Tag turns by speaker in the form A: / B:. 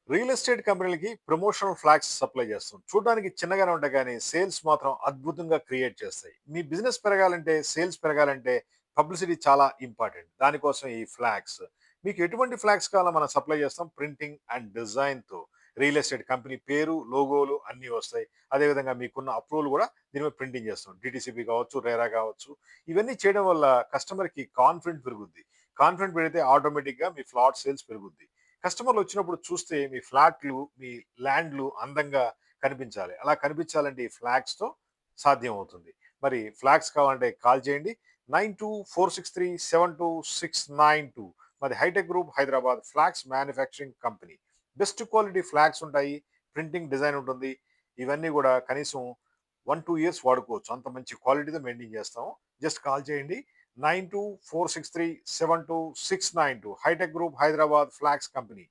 A: Real estate కంపెనీలకి promotional flags supply చేస్తాం. చూడడానికి చిన్నగానే ఉంటాయి కానీ సేల్స్ మాత్రం అద్భుతంగా క్రియేట్ చేస్తాయి. మీ బిజినెస్ పెరగాలంటే, సేల్స్ పెరగాలంటే పబ్లిసిటీ చాలా ఇంపార్టెంట్. దానికోసం ఈ ఫ్లాగ్స్. మీకు ఎటువంటి ఫ్లాగ్స్ కావాలో మనం సప్లై చేస్తాం. ప్రింటింగ్ అండ్ డిజైన్‌తో రియల్ ఎస్టేట్ కంపెనీ పేరు, లోగోలు అన్నీ వస్తాయి. అదేవిధంగా మీకున్న అప్రూవల్ కూడా దీని మీద ప్రింటింగ్ చేస్తాం. డీటీసీపీ కావచ్చు, రెరా కావచ్చు. ఇవన్నీ చేయడం వల్ల కస్టమర్‌కి కాన్ఫిడెంట్ పెరుగుద్ది. కాన్ఫిడెంట్ పెరిగితే ఆటోమేటిక్‌గా మీ ఫ్లాట్ సేల్స్ పెరుగుద్ది. కస్టమర్లు వచ్చినప్పుడు చూస్తే మీ ఫ్లాట్లు, మీ ల్యాండ్‌లు అందంగా కనిపించాలి. అలా కనిపించాలంటే ఈ ఫ్లాగ్స్‌తో సాధ్యం అవుతుంది. మరి ఫ్లాగ్స్ కావాలంటే కాల్ చేయండి. 9246372692. మాది hitech group Hyderabad flags manufacturing company. Best quality flags ఉంటాయి. ప్రింటింగ్ డిజైన్ ఉంటుంది. ఇవన్నీ గూడా కనీసం 1, 2 ఇయర్స్ వాడుకోవచ్చు. అంత మంచి క్వాలిటీతో మెయింటైన్ చేస్తాము. జస్ట్ కాల్ చేయండి. 9246372692 hitech group Hyderabad flags company.